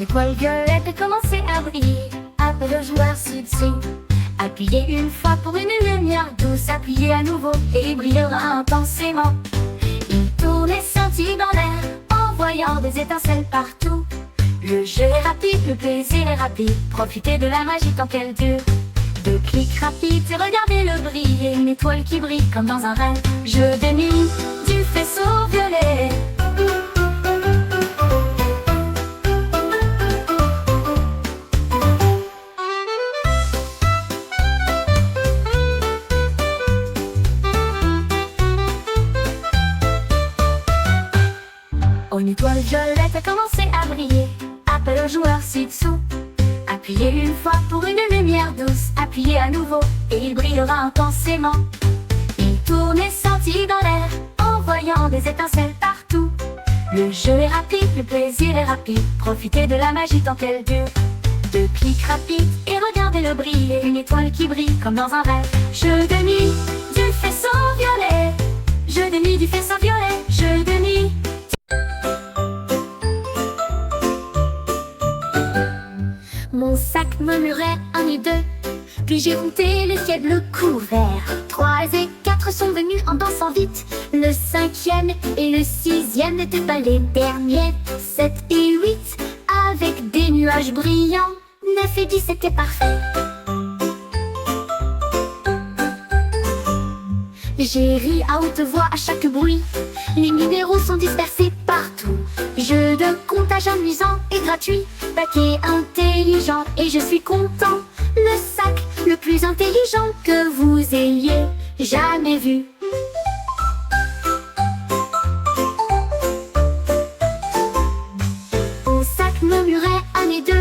étoile violette a commencé à briller. Appelle le joueur ci-dessous. Appuyez une fois pour une lumière douce. Appuyez à nouveau et il brillera intensément. Il tourne et scintille dans l'air, envoyant des étincelles partout. Le jeu est rapide, le plaisir est rapide. Profitez de la magie tant qu'elle dure. Deux clics rapides et regardez-le briller. Une étoile qui brille comme dans un rêve. Jeu de nuit du faisceau violet. Une étoile violette a commencé à briller. Appelle le joueur ci-dessous. Appuyez une fois pour une lumière douce. Appuyez à nouveau et il brillera intensément. Il tourne et scintille dans l'air, envoyant des étincelles partout. Le jeu est rapide, le plaisir est rapide. Profitez de la magie tant qu'elle dure. Deux clics rapides et regardez-le briller. Une étoile qui brille comme dans un rêve. Jeu de nuit du faisceau violet. Jeu de nuit du faisceau violet. Jeu de nuit. Mon sac murmurait 1 et 2. Puis j'ai compté le ciel bleu couvert. 3 et 4 sont venus en dansant vite. Le 5e et le 6e n'étaient pas les derniers. 7 et 8 avec des nuages brillants. 9 et 10 c'était parfait. J'ai ri à haute voix à chaque bruit. Les numéros sont dispersés partout. Jeu de comptage amusant et gratuit. Paquet intelligent et je suis content. Le sac le plus intelligent que vous ayez jamais vu. Mon sac murmurait 1 et 2.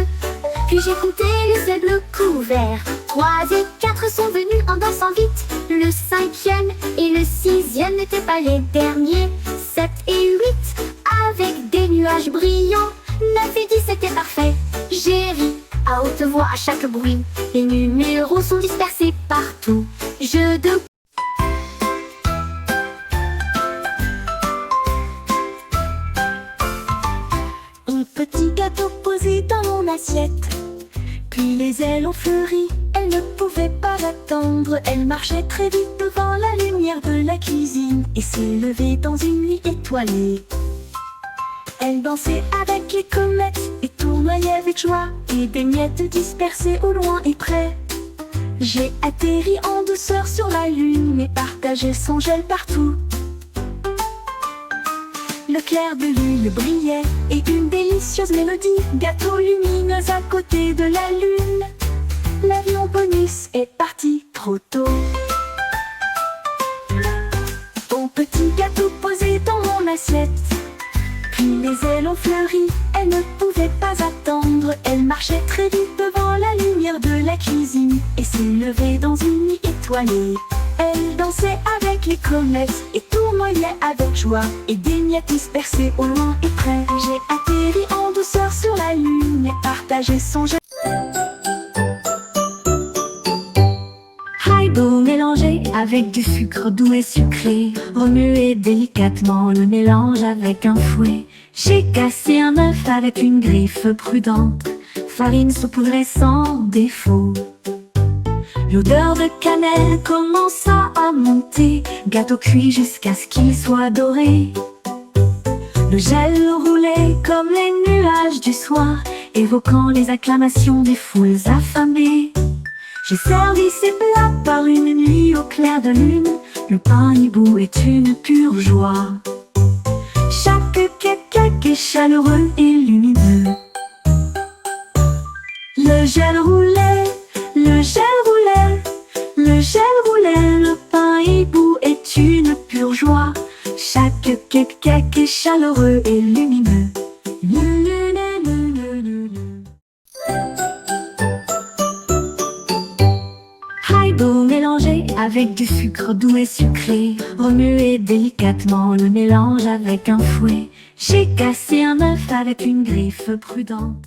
Puis j'ai compté le ciel bleu couvert. 3 et 4 sont venus en dansant vite. Le 5e et le 6e n'étaient pas les derniers. 7 et 8 avec des nuages brillants. 9 et 10 c'était parfait. J'ai ri à haute voix à chaque bruit. Les numéros sont dispersés partout. Jeu de... Un petit gâteau posé dans mon assiette. Puis les ailes ont fleuri, elle ne pouvait pas attendre. Elle marchait très vite devant la lumière de la cuisine et s'élevait dans une nuit étoilée. Elle dansait avec les comètes et tournoyait avec joie. Et des miettes dispersées au loin et près. J'ai atterri en douceur sur la lune et partagé son gel partout. Le clair de lune brillait et une délicieuse mélodie. Gâteau lumineuse à côté de la lune. L'avion bonus est parti trop tôt. Bon petit gâteau posé dans mon assiette. Puis les ailes ont fleuri, elle ne pouvait pas attendre. Elle marchait très vite devant la lumière de la cuisine et s'élevait dans une nuit étoilée. Elle dansait avec les comètes et tournoyait avec joie. Et des miettes dispersées au loin et près. J'ai atterri en douceur sur la lune et partagé son gel. Haribo mélangé avec du sucre doux et sucré. Remuez délicatement le mélange avec un fouet. J'ai cassé un œuf avec une griffe prudente. Farine saupoudrée sans défaut. L'odeur de cannelle commença à monter. Gâteau cuit jusqu'à ce qu'il soit doré. Le gel roulait comme les nuages du soir, évoquant les acclamations des foules affamées. J'ai servi ces plats par une nuit au clair de lune. Le pain hibou est une pure joie. Chaque cake est chaleureux et lumineux. Le gel roulait, le gel roulait, le gel roulait. Le pain hibou est une pure joie. Chaque cake est chaleureux et lumineux. Haribo mélangé avec du sucre doux et sucré. Remuez délicatement le mélange avec un fouet. J'ai cassé un œuf avec une griffe prudente.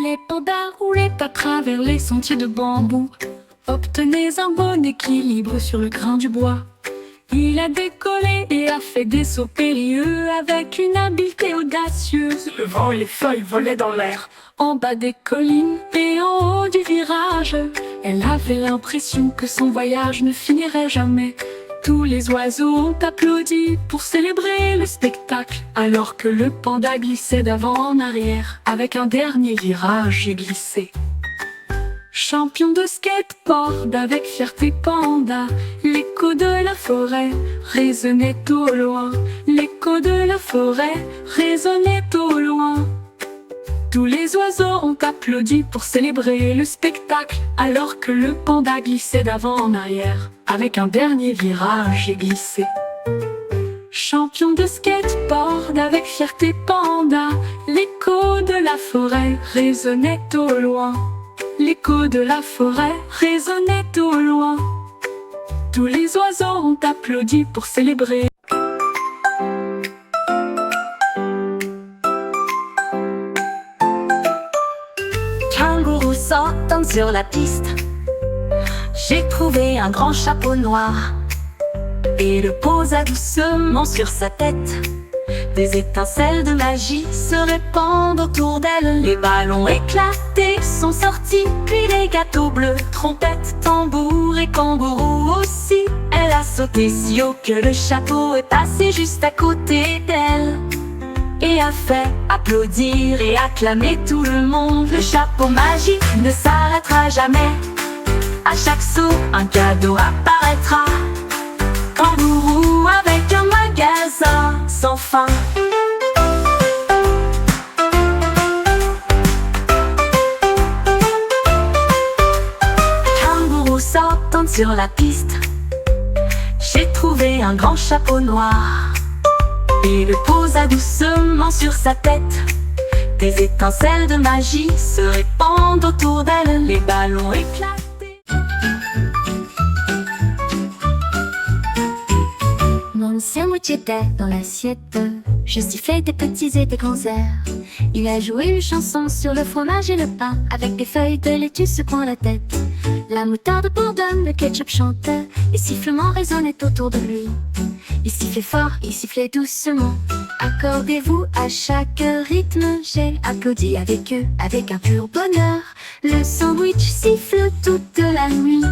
Les pandas roulaient à travers les sentiers de bambou. Obtenez un bon équilibre sur le grain du bois. Il a décollé et a fait des sauts périlleux avec une habileté audacieuse. Le vent et les feuilles volaient dans l'air. En bas des collines et en haut du virage, elle avait l'impression que son voyage ne finirait jamais. Tous les oiseaux ont applaudi pour célébrer le spectacle, alors que le panda glissait d'avant en arrière. Avec un dernier virage, j'ai glissé. Champion de skateboard avec fierté panda, l'écho de la forêt résonnait au loin. L'écho de la forêt résonnait au loin. Tous les oiseaux ont applaudi pour célébrer le spectacle, alors que le panda glissait d'avant en arrière. Avec un dernier virage, j'ai glissé. Champion de skateboard avec fierté panda, l'écho de la forêt résonnait au loin. L'écho de la forêt résonnait au loin. Tous les oiseaux ont applaudi pour célébrer. Kangourou sautant sur la piste, j'ai trouvé un grand chapeau noir et le posa doucement sur sa tête. Des étincelles de magie se répandent autour d'elle. Les ballons éclatés sont sortis, puis les gâteaux bleus, trompettes, tambours et kangourous aussi. Elle a sauté si haut que le chapeau est passé juste à côté d'elle et a fait applaudir et acclamer tout le monde. Le chapeau magique ne s'arrêtera jamais. À chaque saut, un cadeau apparaîtra. Kangourou avec un magasin sans fin. Kangourou sautant sur la piste, j'ai trouvé un grand chapeau noir et le posa doucement sur sa tête. Des étincelles de magie se répandent autour d'elle. Les ballons éclatent. Mon sandwich était dans l'assiette, je sifflais des petits et des grands airs. Il a joué une chanson sur le fromage et le pain, avec des feuilles de laitue secouant la tête. La moutarde bourdonne, le ketchup chante, les sifflements résonnaient autour de lui. Il sifflait fort, il sifflait doucement. Accordez-vous à chaque rythme, j'ai applaudi avec eux, avec un pur bonheur. Le sandwich siffle toute la nuit.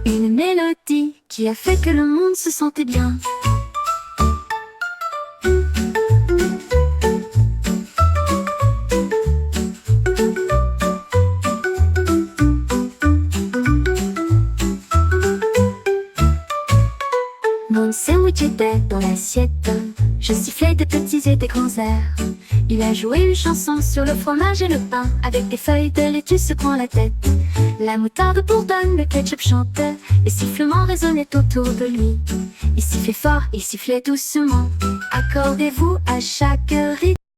Une mélodie qui a fait que le monde se sentait bien. Mon sandwich était dans l'assiette, je sifflais des petits et des grands airs. Il a joué une chanson sur le fromage et le pain, avec des feuilles de laitue secouant la tête. La moutarde bourdonne, le ketchup chante, les sifflements résonnaient autour de lui. Il sifflait fort, il sifflait doucement. Accordez-vous à chaque rythme.